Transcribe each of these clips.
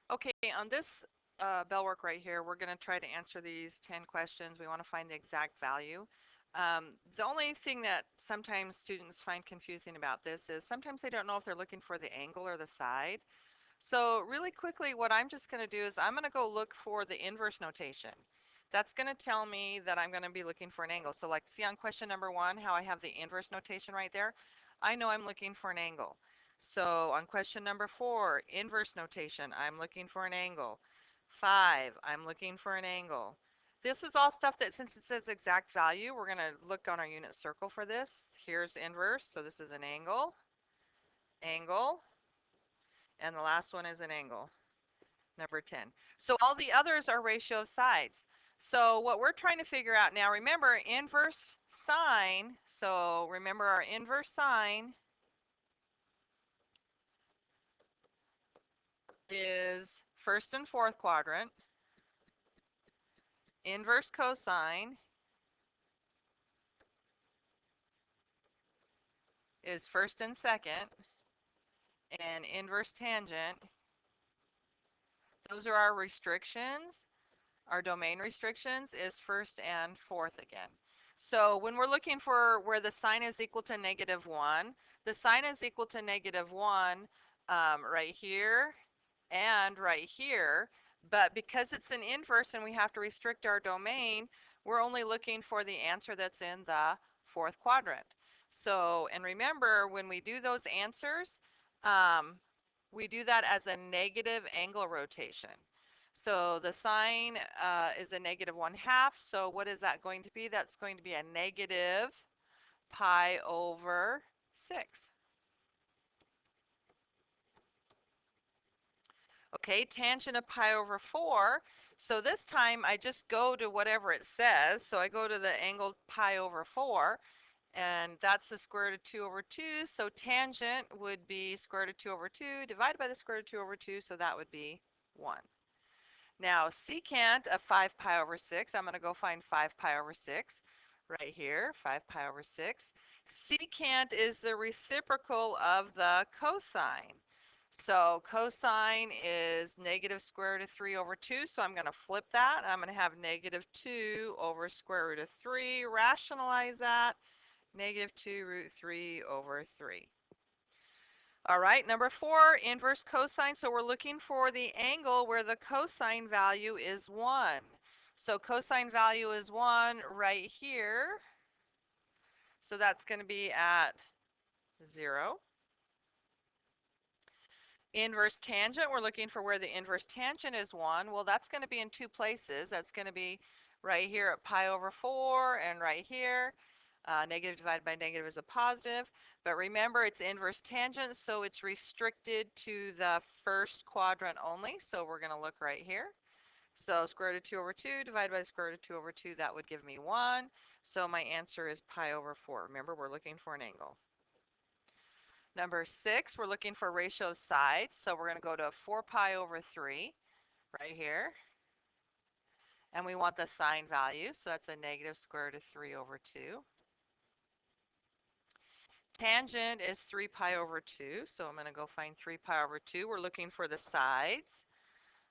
Okay, on this bell work right here, we're going to try to answer these 10 questions. We want to find the exact value. The only thing that sometimes students find confusing about this is sometimes they don't know if they're looking for the angle or the side. So really quickly, what I'm just going to do is I'm going to go look for the inverse notation. That's going to tell me that I'm going to be looking for an angle. So like see on question number 1, how I have the inverse notation right there? I know I'm looking for an angle. So on question number 4, inverse notation, I'm looking for an angle. 5, I'm looking for an angle. This is all stuff that since it says exact value, we're going to look on our unit circle for this. Here's inverse, so this is an angle, angle, and the last one is an angle. Number 10. So all the others are ratio of sides. So what we're trying to figure out now, remember inverse sine, so remember our inverse sine is first and fourth quadrant. Inverse cosine is first and second. And inverse tangent, those are our restrictions. Our domain restrictions is first and fourth again. So when we're looking for where the sine is equal to -1, the sine is equal to -1 right here and right here. But because it's an inverse and we have to restrict our domain, we're only looking for the answer that's in the fourth quadrant. So, and remember, when we do those answers, we do that as a negative angle rotation. So the sine is a -1/2. So what is that going to be? That's going to be a negative pi over 6. Okay, tangent of pi over 4. So this time I just go to whatever it says. So I go to the angle pi over 4, and that's the square root of 2 over 2. So tangent would be square root of 2 over 2 divided by the square root of 2 over 2. So that would be 1. Now, secant of 5 pi over 6, I'm going to go find 5 pi over 6 right here, 5 pi over 6. Secant is the reciprocal of the cosine. So cosine is negative square root of 3 over 2, so I'm going to flip that. I'm going to have negative 2 over square root of 3. Rationalize that, negative 2 root 3 over 3. All right, number 4, inverse cosine. So we're looking for the angle where the cosine value is 1. So cosine value is 1 right here. So that's going to be at 0. Inverse tangent, we're looking for where the inverse tangent is 1. Well, that's going to be in two places. That's going to be right here at pi over 4 and right here. Negative divided by negative is a positive. But remember, it's inverse tangent, so it's restricted to the first quadrant only. So we're going to look right here. So square root of 2 over 2 divided by the square root of 2 over 2, that would give me 1. So my answer is pi over 4. Remember, we're looking for an angle. Number 6, we're looking for ratio of sides. So we're going to go to 4 pi over 3 right here. And we want the sine value. So that's a negative square root of 3 over 2. Tangent is 3 pi over 2. So I'm going to go find 3 pi over 2. We're looking for the sides.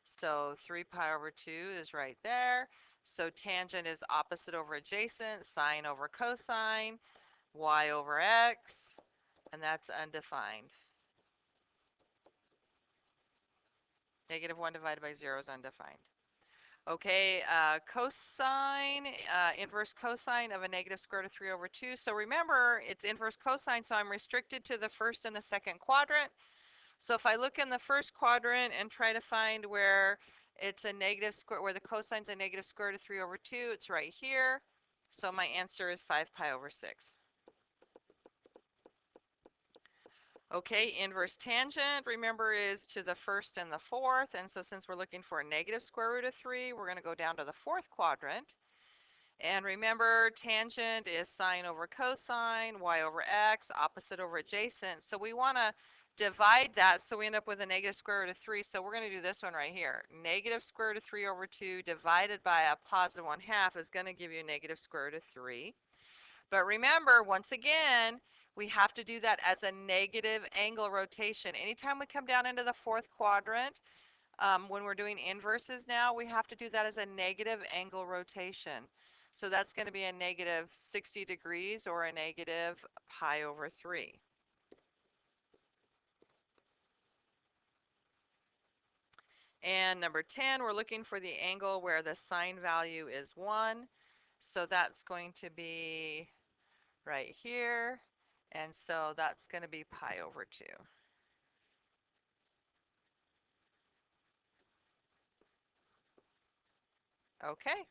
So 3 pi over 2 is right there. So tangent is opposite over adjacent, sine over cosine, y over x, and that's undefined. Negative 1 divided by 0 is undefined. Okay, cosine, inverse cosine of a negative square root of 3 over 2. So remember, it's inverse cosine, so I'm restricted to the first and the second quadrant. So if I look in the first quadrant and try to find where it's a negative square, where the cosine's a negative square root of 3 over 2, it's right here. So my answer is 5 pi over 6. Okay, inverse tangent, remember, is to the first and the fourth. And so since we're looking for a negative square root of 3, we're going to go down to the fourth quadrant. And remember, tangent is sine over cosine, y over x, opposite over adjacent. So we want to divide that so we end up with a negative square root of 3. So we're going to do this one right here. Negative square root of 3 over 2 divided by a positive 1/2 is going to give you a negative square root of 3. But remember, once again, we have to do that as a negative angle rotation. Anytime we come down into the fourth quadrant, When we're doing inverses now, we have to do that as a negative angle rotation. So that's going to be a negative 60 degrees or a negative pi over 3. And number 10, we're looking for the angle where the sine value is 1. So that's going to be right here. And so that's going to be pi over 2. Okay.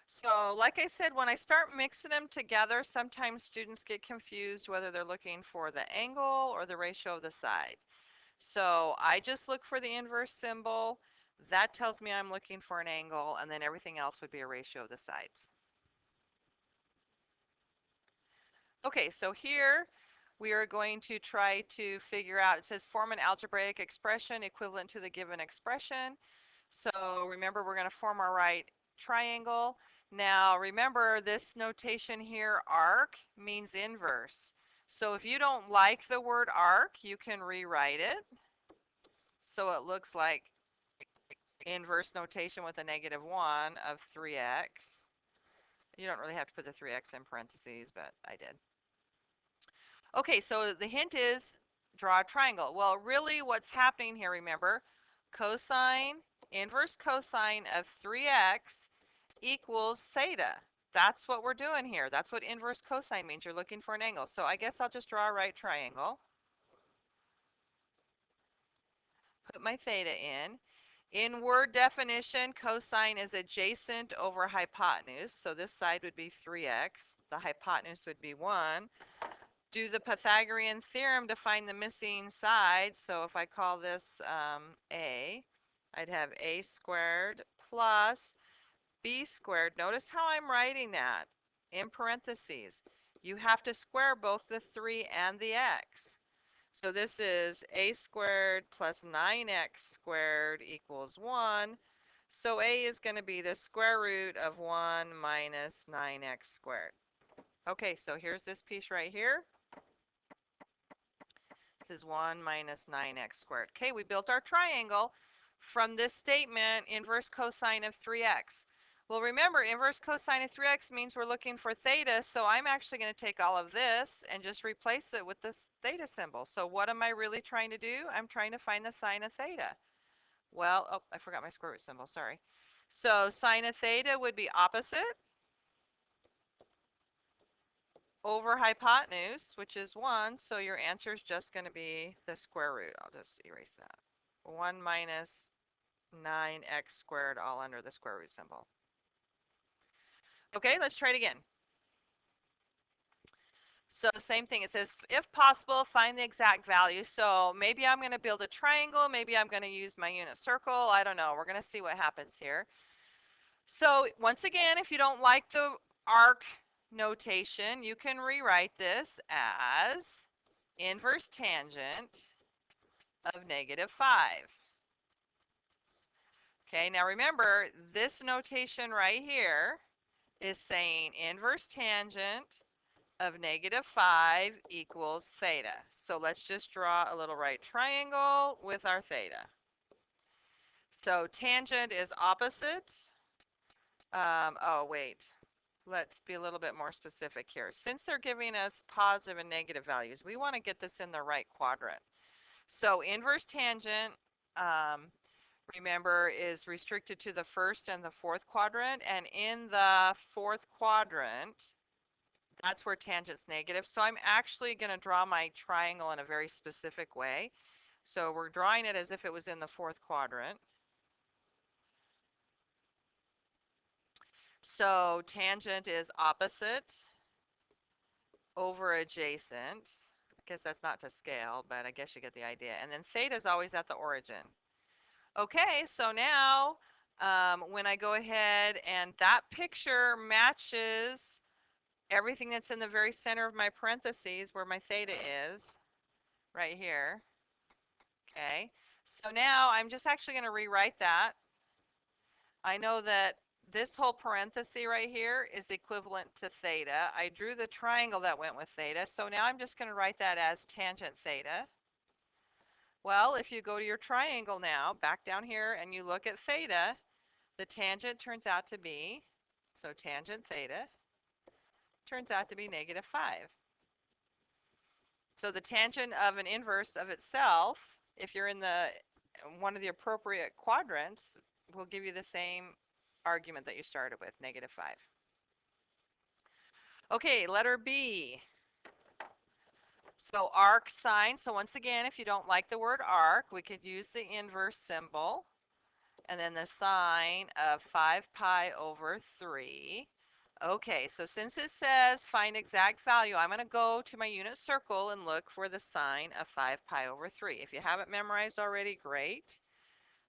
So like I said, when I start mixing them together, sometimes students get confused whether they're looking for the angle or the ratio of the side. So I just look for the inverse symbol. That tells me I'm looking for an angle, and then everything else would be a ratio of the sides. Okay, so here we are going to try to figure out, it says form an algebraic expression equivalent to the given expression. So remember, we're going to form our right triangle. Now remember, this notation here, arc, means inverse. So if you don't like the word arc, you can rewrite it. So it looks like inverse notation with a negative 1 of 3x. You don't really have to put the 3x in parentheses, but I did. Okay, so the hint is draw a triangle. Well, really what's happening here, remember, cosine, inverse cosine of 3x equals theta. That's what we're doing here. That's what inverse cosine means. You're looking for an angle. So I guess I'll just draw a right triangle. Put my theta in. In word definition, cosine is adjacent over hypotenuse. So this side would be 3x. The hypotenuse would be 1. Do the Pythagorean theorem to find the missing side. So if I call this a, I'd have a squared plus b squared. Notice how I'm writing that in parentheses. You have to square both the 3 and the x. So this is a squared plus 9x squared equals 1. So a is going to be the square root of 1 minus 9x squared. Okay, so here's this piece right here. This is 1 minus 9x squared. Okay, we built our triangle from this statement, inverse cosine of 3x. Well, remember, inverse cosine of 3x means we're looking for theta, so I'm actually going to take all of this and just replace it with the theta symbol. So what am I really trying to do? I'm trying to find the sine of theta. Well, oh, I forgot my square root symbol, sorry. So sine of theta would be opposite over hypotenuse, which is 1, so your answer is just going to be the square root. I'll just erase that. 1 minus 9x squared all under the square root symbol. Okay, let's try it again. So same thing, it says, if possible, find the exact value. So maybe I'm going to build a triangle, maybe I'm going to use my unit circle, I don't know. We're going to see what happens here. So once again, if you don't like the arc notation, you can rewrite this as inverse tangent of negative 5. Okay, now remember, this notation right here is saying inverse tangent of negative 5 equals theta. So let's just draw a little right triangle with our theta. So tangent is opposite. Oh, wait. Let's be a little bit more specific here. Since they're giving us positive and negative values, we want to get this in the right quadrant. So inverse tangent, remember, is restricted to the first and the fourth quadrant. And in the fourth quadrant, that's where tangent's negative. So I'm actually going to draw my triangle in a very specific way. So we're drawing it as if it was in the fourth quadrant. So tangent is opposite over adjacent. I guess that's not to scale, but I guess you get the idea. And then theta is always at the origin. Okay, so now when I go ahead and that picture matches everything that's in the very center of my parentheses where my theta is, right here. Okay, so now I'm just actually going to rewrite that. I know that this whole parenthesis right here is equivalent to theta. I drew the triangle that went with theta, so now I'm just going to write that as tangent theta. Well, if you go to your triangle now, back down here, and you look at theta, the tangent turns out to be, so tangent theta turns out to be negative 5. So the tangent of an inverse of itself, if you're in one of the appropriate quadrants, will give you the same argument that you started with, negative 5. Okay, letter B. So arc sine. So once again, if you don't like the word arc, we could use the inverse symbol. And then the sine of 5 pi over 3. Okay, so since it says find exact value, I'm going to go to my unit circle and look for the sine of 5 pi over 3. If you haven't memorized already, great.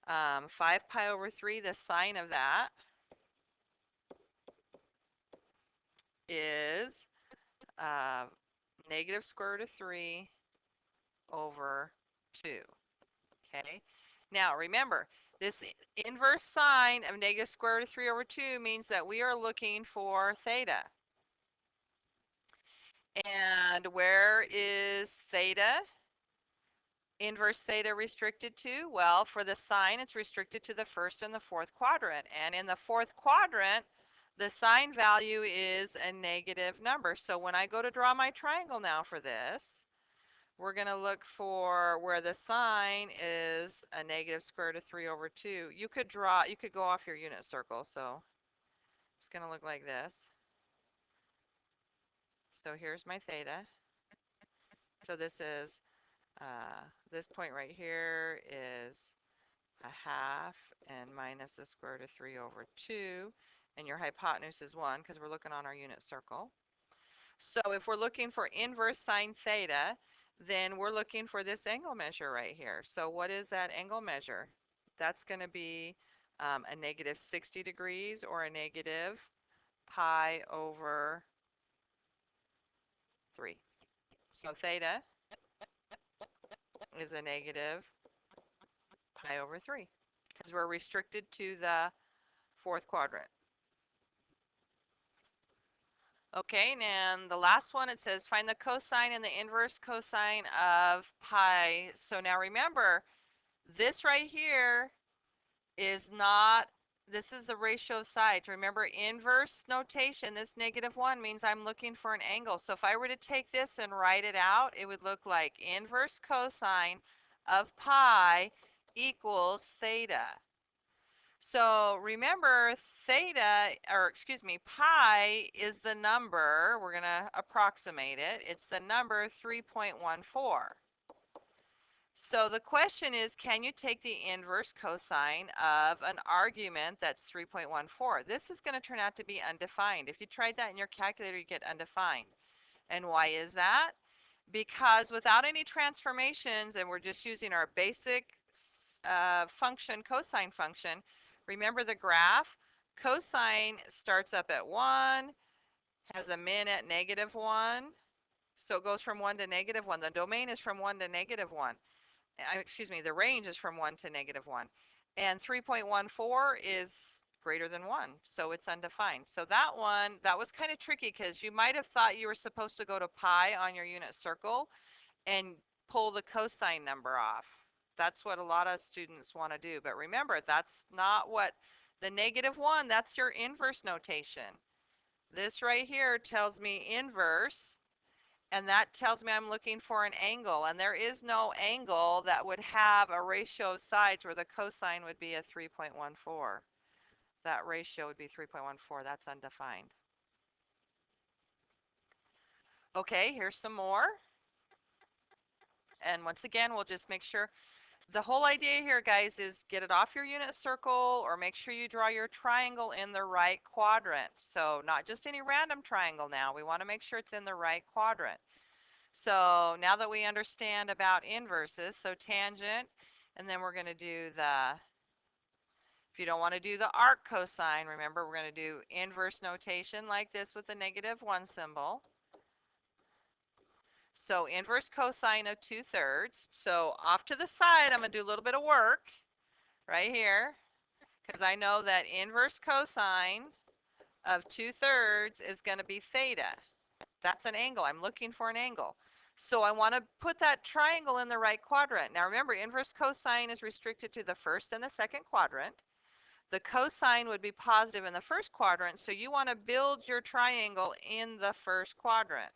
5 pi over 3, the sine of that is negative square root of 3 over 2. Okay. Now remember, this inverse sine of negative square root of 3 over 2 means that we are looking for theta. And where is theta? Inverse theta restricted to? Well, for the sine, it's restricted to the first and the fourth quadrant. And in the fourth quadrant, the sine value is a negative number. So when I go to draw my triangle now for this, we're going to look for where the sine is a negative square root of 3 over 2. You could go off your unit circle. So it's going to look like this. So here's my theta. So this point right here is a half and minus the square root of 3 over 2. And your hypotenuse is 1 because we're looking on our unit circle. So if we're looking for inverse sine theta, then we're looking for this angle measure right here. So what is that angle measure? That's going to be a negative 60 degrees or a negative pi over 3. So theta is a negative pi over 3 because we're restricted to the fourth quadrant. Okay, and the last one, it says find the cosine and the inverse cosine of pi. So now remember, this right here is not, this is the ratio of sides. Remember, inverse notation, this negative 1 means I'm looking for an angle. So if I were to take this and write it out, it would look like inverse cosine of pi equals theta. So remember, theta, or excuse me, pi is the number, we're going to approximate it, it's the number 3.14. So the question is, can you take the inverse cosine of an argument that's 3.14? This is going to turn out to be undefined. If you tried that in your calculator, you get undefined. And why is that? Because without any transformations, and we're just using our basic function, cosine function, remember the graph? Cosine starts up at 1, has a min at negative 1, so it goes from 1 to negative 1. The domain is from 1 to negative 1. Excuse me, the range is from 1 to negative 1. And 3.14 is greater than 1, so it's undefined. So that one, that was kind of tricky because you might have thought you were supposed to go to pi on your unit circle and pull the cosine number off. That's what a lot of students want to do. But remember, that's not what the negative 1, that's your inverse notation. This right here tells me inverse, and that tells me I'm looking for an angle, and there is no angle that would have a ratio of sides where the cosine would be a 3.14. That ratio would be 3.14. That's undefined. Okay, here's some more. And once again, we'll just make sure. The whole idea here, guys, is get it off your unit circle or make sure you draw your triangle in the right quadrant. So not just any random triangle now. We want to make sure it's in the right quadrant. So now that we understand about inverses, so tangent, and then we're going to do if you don't want to do the arc cosine, remember we're going to do inverse notation like this with the negative 1 symbol. So inverse cosine of 2/3. So off to the side, I'm going to do a little bit of work right here because I know that inverse cosine of 2/3 is going to be theta. That's an angle. I'm looking for an angle. So I want to put that triangle in the right quadrant. Now remember, inverse cosine is restricted to the first and the second quadrant. The cosine would be positive in the first quadrant, so you want to build your triangle in the first quadrant.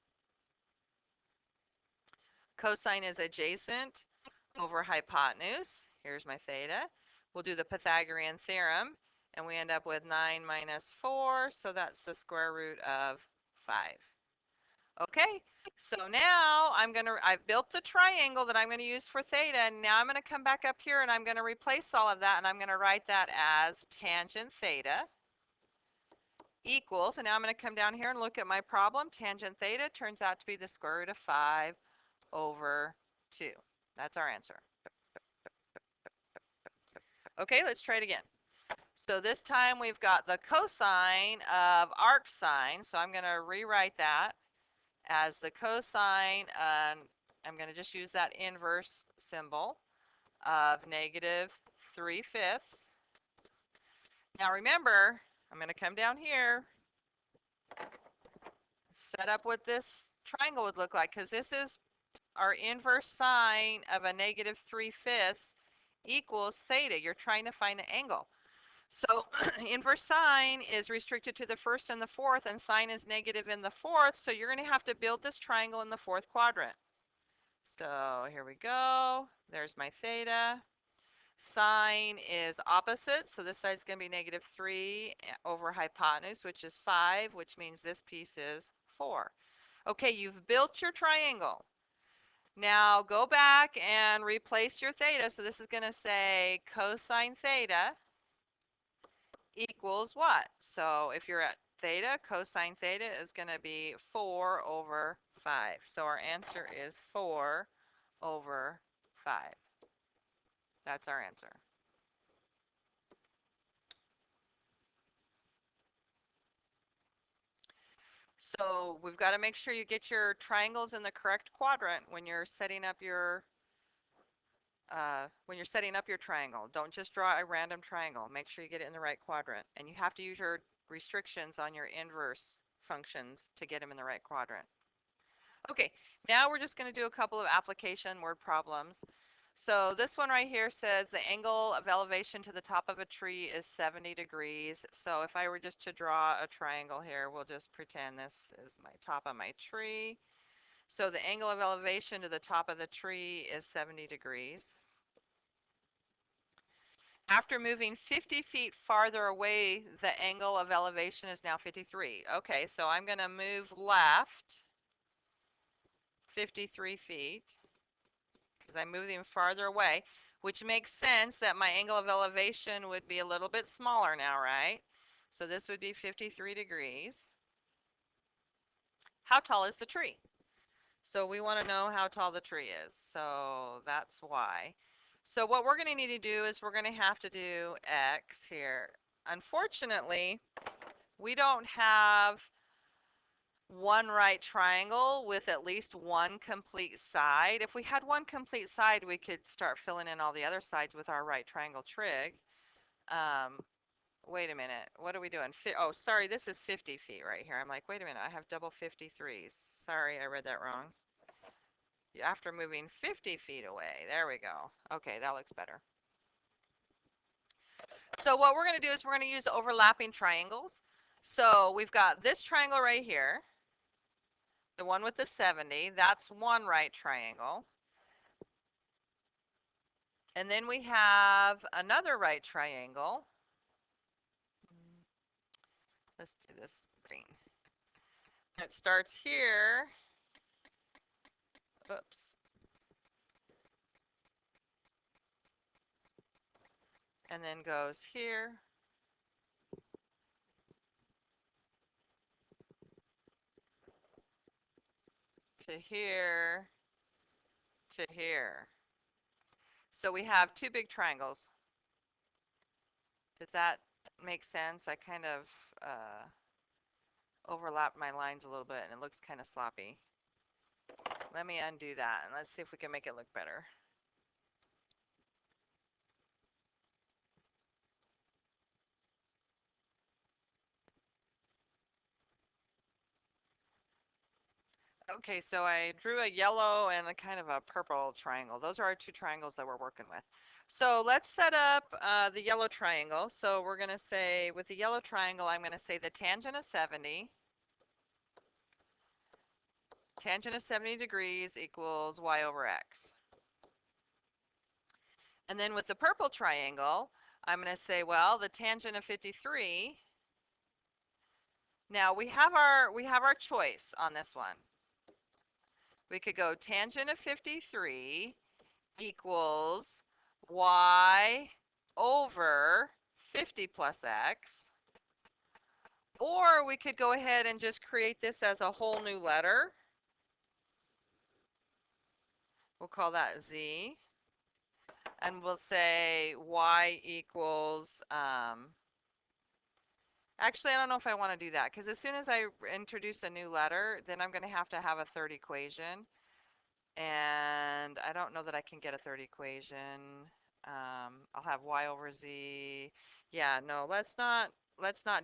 Cosine is adjacent over hypotenuse. Here's my theta. We'll do the Pythagorean theorem, and we end up with 9 minus 4, so that's the square root of 5. Okay, so now I've built the triangle that I'm going to use for theta, and now I'm going to come back up here and I'm going to replace all of that, and I'm going to write that as tangent theta equals, and now I'm going to come down here and look at my problem. Tangent theta turns out to be the square root of 5 over 2. That's our answer. Okay, let's try it again. So this time we've got the cosine of arc sine, so I'm going to rewrite that as the cosine, and I'm going to just use that inverse symbol of negative 3/5. Now remember, I'm going to come down here, set up what this triangle would look like, because this is our inverse sine of a negative 3/5 equals theta. You're trying to find an angle. So inverse sine is restricted to the first and the fourth, and sine is negative in the fourth, so you're going to have to build this triangle in the fourth quadrant. So here we go. There's my theta. Sine is opposite, so this side is going to be negative 3 over hypotenuse, which is 5, which means this piece is 4. Okay, you've built your triangle. Now go back and replace your theta. So this is going to say cosine theta equals what? So if you're at theta, cosine theta is going to be 4 over 5. So our answer is 4 over 5. That's our answer. So we've got to make sure you get your triangles in the correct quadrant when you're setting up your triangle. Don't just draw a random triangle. Make sure you get it in the right quadrant. And you have to use your restrictions on your inverse functions to get them in the right quadrant. Okay, now we're just going to do a couple of application word problems. So this one right here says the angle of elevation to the top of a tree is 70 degrees. So if I were just to draw a triangle here, we'll just pretend this is my top of my tree. So the angle of elevation to the top of the tree is 70 degrees. After moving 50 feet farther away, the angle of elevation is now 53. Okay, so I'm going to move left 53 feet because I'm moving farther away, which makes sense that my angle of elevation would be a little bit smaller now, right? So this would be 53 degrees. How tall is the tree? So we want to know how tall the tree is. So that's why. So what we're going to need to do is we're going to have to do X here. Unfortunately, we don't have one right triangle with at least one complete side. If we had one complete side, we could start filling in all the other sides with our right triangle trig. Wait a minute. What are we doing? Oh, sorry, this is 50 feet right here. I'm like, wait a minute, I have double 53s. Sorry, I read that wrong. After moving 50 feet away. There we go. Okay, that looks better. So what we're going to do is we're going to use overlapping triangles. So we've got this triangle right here, the one with the 70. That's one right triangle. And then we have another right triangle. Let's do this green. It starts here. Oops. And then goes here. To here. To here. So we have two big triangles. Does that make sense? I kind of overlapped my lines a little bit and it looks kind of sloppy. Let me undo that and let's see if we can make it look better. Okay, so I drew a yellow and a kind of a purple triangle. Those are our two triangles that we're working with. So let's set up the yellow triangle. So we're going to say, with the yellow triangle, I'm going to say the tangent of 70. Tangent of 70 degrees equals y over x. And then with the purple triangle, I'm going to say, well, the tangent of 53. Now we have our choice on this one. We could go tangent of 53 equals y over 50 plus x. Or we could go ahead and just create this as a whole new letter. We'll call that z. And we'll say y equals, actually, I don't know if I want to do that, because as soon as I introduce a new letter, then I'm going to have a third equation. And I don't know that I can get a third equation. I'll have y over z. Yeah, no, let's not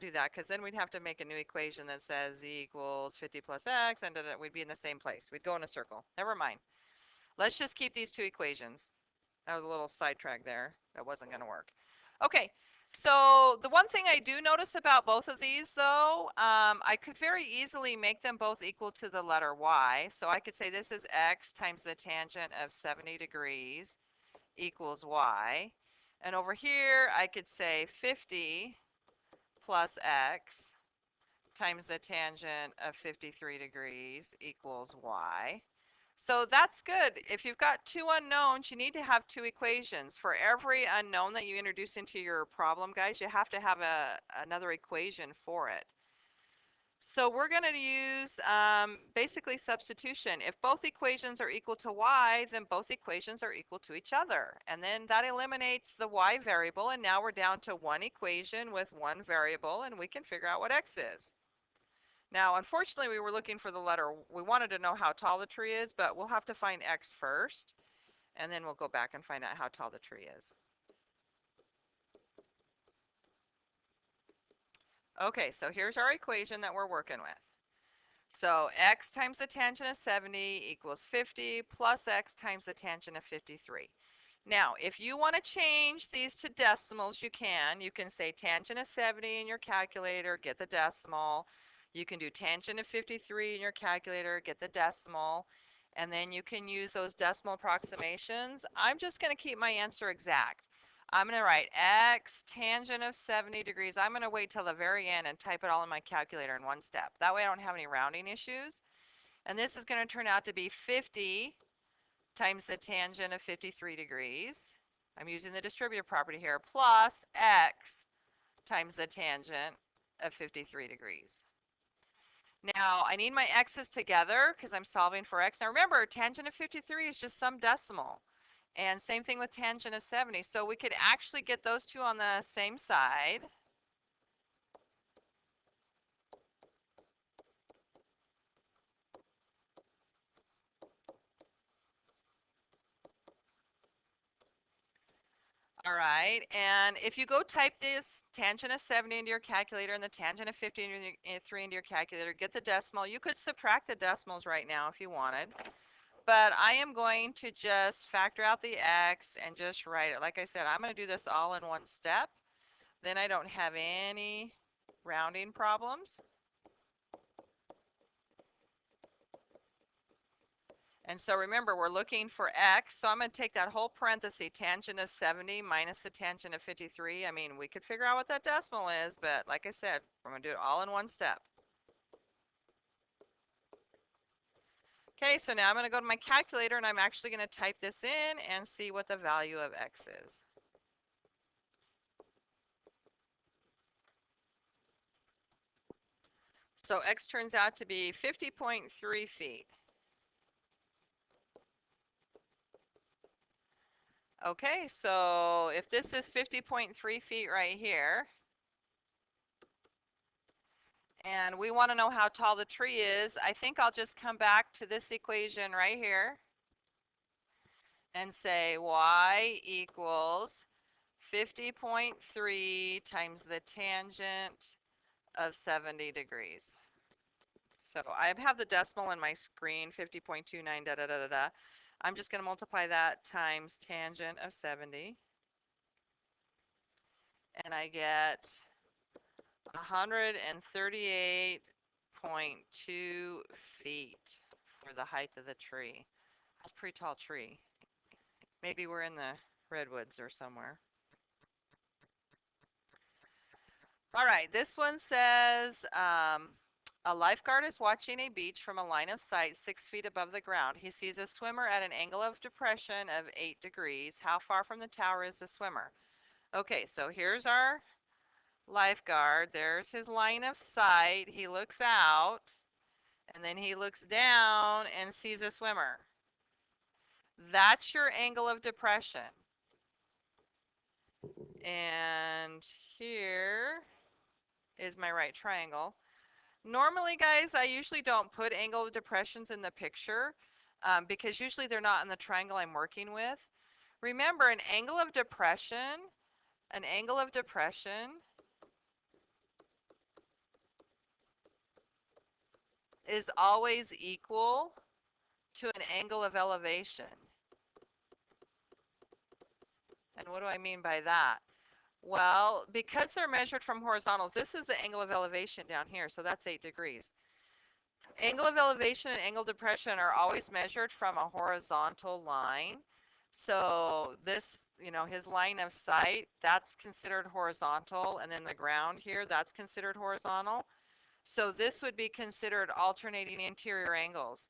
do that, because then we'd have to make a new equation that says z equals 50 plus x, and we'd be in the same place. We'd go in a circle. Never mind. Let's just keep these two equations. That was a little sidetrack there. That wasn't going to work. Okay, so the one thing I do notice about both of these, though, I could very easily make them both equal to the letter y. So I could say this is x times the tangent of 70 degrees equals y. And over here, I could say 50 plus x times the tangent of 53 degrees equals y. So that's good. If you've got two unknowns, you need to have two equations. For every unknown that you introduce into your problem, guys, you have to have another equation for it. So we're going to use basically substitution. If both equations are equal to y, then both equations are equal to each other. And then that eliminates the y variable, and now we're down to one equation with one variable, and we can figure out what x is. Now, unfortunately, we were looking for the letter. We wanted to know how tall the tree is, but we'll have to find x first, and then we'll go back and find out how tall the tree is. Okay, so here's our equation that we're working with. So x times the tangent of 70 equals 50 plus x times the tangent of 53. Now, if you want to change these to decimals, you can. You can say tangent of 70 in your calculator, get the decimal. You can do tangent of 53 in your calculator, get the decimal. And then you can use those decimal approximations. I'm just going to keep my answer exact. I'm going to write x tangent of 70 degrees. I'm going to wait till the very end and type it all in my calculator in one step. That way I don't have any rounding issues. And this is going to turn out to be 50 times the tangent of 53 degrees. I'm using the distributive property here, plus x times the tangent of 53 degrees. Now, I need my x's together because I'm solving for x. Now, remember, tangent of 53 is just some decimal. And same thing with tangent of 70. So we could actually get those two on the same side. All right, and if you go type this tangent of 70 into your calculator and the tangent of 53 into your calculator, get the decimal. You could subtract the decimals right now if you wanted, but I am going to just factor out the x and just write it. Like I said, I'm going to do this all in one step. Then I don't have any rounding problems. And so remember, we're looking for x, so I'm going to take that whole parenthesis, tangent of 70 minus the tangent of 53. I mean, we could figure out what that decimal is, but like I said, we're going to do it all in one step. Okay, so now I'm going to go to my calculator, and I'm actually going to type this in and see what the value of x is. So x turns out to be 50.3 feet. Okay, so if this is 50.3 feet right here, and we want to know how tall the tree is, I think I'll just come back to this equation right here and say y equals 50.3 times the tangent of 70 degrees. So I have the decimal in my screen, 50.29, da da da da da. I'm just going to multiply that times tangent of 70. And I get 138.2 feet for the height of the tree. That's a pretty tall tree. Maybe we're in the redwoods or somewhere. All right, this one says a lifeguard is watching a beach from a line of sight 6 feet above the ground. He sees a swimmer at an angle of depression of 8 degrees. How far from the tower is the swimmer? Okay, so here's our lifeguard. There's his line of sight. He looks out, and then he looks down and sees a swimmer. That's your angle of depression. And here is my right triangle. Normally, guys, I usually don't put angle of depressions in the picture because usually they're not in the triangle I'm working with. Remember, an angle of depression is always equal to an angle of elevation. And what do I mean by that? Well, because they're measured from horizontals, this is the angle of elevation down here, so that's 8 degrees. Angle of elevation and angle of depression are always measured from a horizontal line. So this, his line of sight, that's considered horizontal, and then the ground here, that's considered horizontal. So this would be considered alternating interior angles.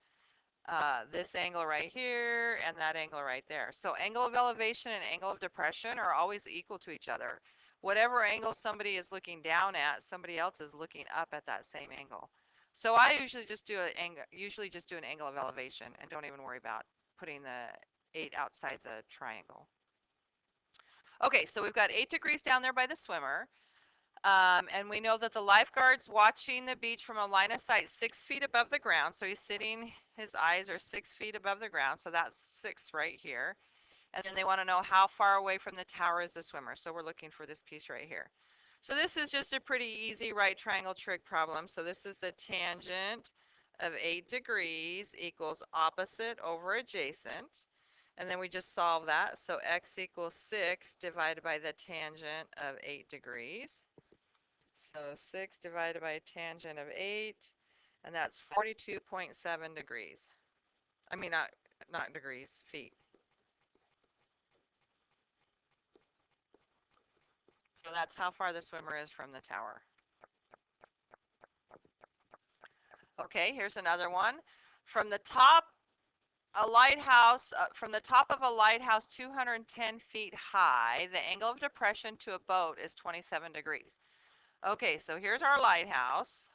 This angle right here and that angle right there. So angle of elevation and angle of depression are always equal to each other. Whatever angle somebody is looking down at, somebody else is looking up at that same angle. So I usually just do an angle of elevation and don't even worry about putting the 8 outside the triangle. Okay, so we've got 8 degrees down there by the swimmer. And we know that the lifeguard's watching the beach from a line of sight 6 feet above the ground. So he's sitting, his eyes are 6 feet above the ground. So that's 6 right here. And then they want to know how far away from the tower is the swimmer. So we're looking for this piece right here. So this is just a pretty easy right triangle trig problem. So this is the tangent of 8 degrees equals opposite over adjacent. And then we just solve that. So x equals 6 divided by the tangent of 8 degrees. So 6 divided by a tangent of 8, and that's 42.7 degrees. I mean, not degrees, feet. So that's how far the swimmer is from the tower. Okay, here's another one. From the top of a lighthouse 210 feet high, the angle of depression to a boat is 27 degrees. Okay, so here's our lighthouse.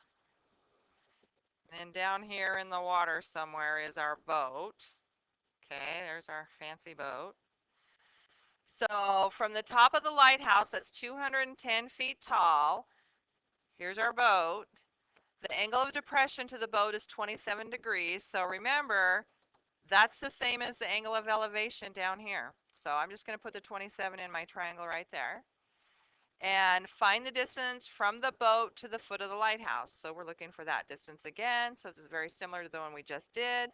And down here in the water somewhere is our boat. Okay, there's our fancy boat. So from the top of the lighthouse, that's 210 feet tall. Here's our boat. The angle of depression to the boat is 27 degrees. So remember, that's the same as the angle of elevation down here. So I'm just going to put the 27 in my triangle right there. And find the distance from the boat to the foot of the lighthouse. So we're looking for that distance again. So this is very similar to the one we just did.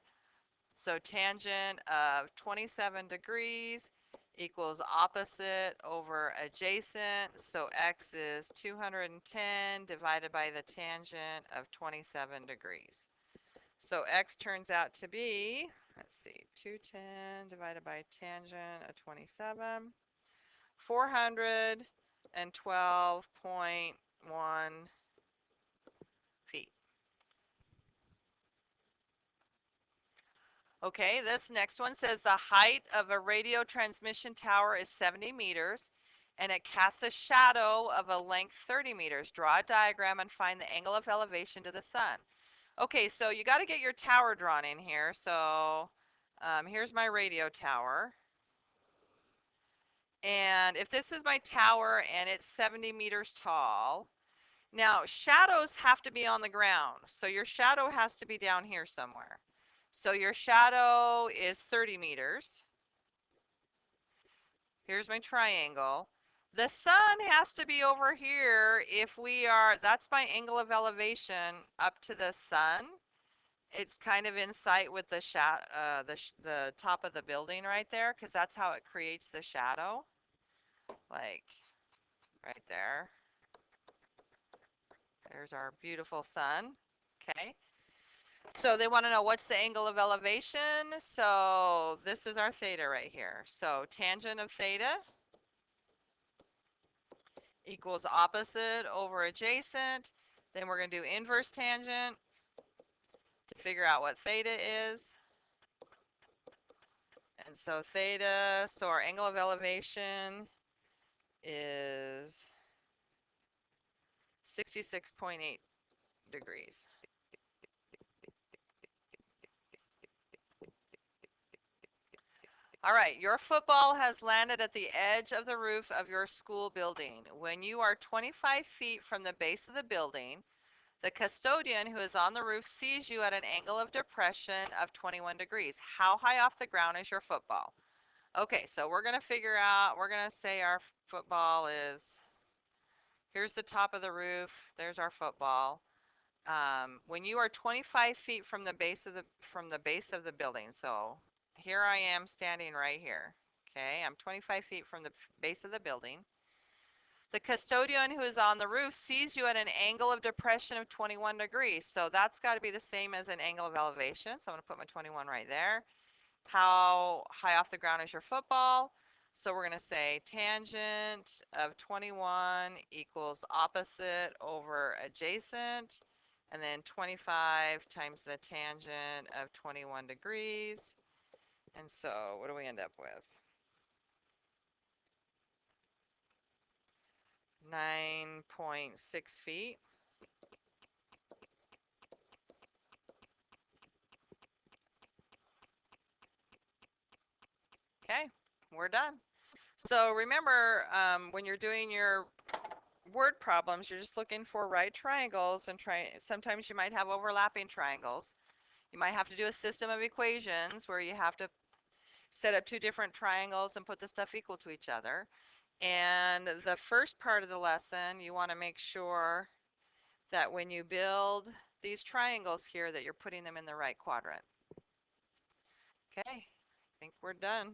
So tangent of 27 degrees equals opposite over adjacent. So x is 210 divided by the tangent of 27 degrees. So x turns out to be, let's see, 210 divided by tangent of 27, 412.1 feet. Okay, this next one says the height of a radio transmission tower is 70 meters and it casts a shadow of a length 30 meters. Draw a diagram and find the angle of elevation to the sun. Okay, so you got to get your tower drawn in here. So here's my radio tower. And if this is my tower and it's 70 meters tall, now shadows have to be on the ground. So your shadow has to be down here somewhere. So your shadow is 30 meters. Here's my triangle. The sun has to be over here if we are, that's my angle of elevation up to the sun. It's kind of in sight with the top of the building right there, because that's how it creates the shadow, like right there. There's our beautiful sun. Okay. So they want to know what's the angle of elevation. So this is our theta right here. So tangent of theta equals opposite over adjacent. Then we're going to do inverse tangent to figure out what theta is. And so theta, so our angle of elevation is 66.8 degrees. All right, your football has landed at the edge of the roof of your school building. When you are 25 feet from the base of the building, the custodian who is on the roof sees you at an angle of depression of 21 degrees. How high off the ground is your football? Okay, so we're going to figure out, we're going to say our football is, here's the top of the roof, there's our football. When you are 25 feet from the base of the building, so here I am standing right here. Okay, I'm 25 feet from the base of the building. The custodian who is on the roof sees you at an angle of depression of 21 degrees. So that's got to be the same as an angle of elevation. So I'm going to put my 21 right there. How high off the ground is your football? So we're going to say tangent of 21 equals opposite over adjacent. And then 25 times the tangent of 21 degrees. And so what do we end up with? 9.6 feet. Okay, we're done. So remember, when you're doing your word problems, you're just looking for right triangles and sometimes you might have overlapping triangles. You might have to do a system of equations where you have to set up two different triangles and put the stuff equal to each other. And the first part of the lesson, you want to make sure that when you build these triangles here that you're putting them in the right quadrant. Okay, I think we're done.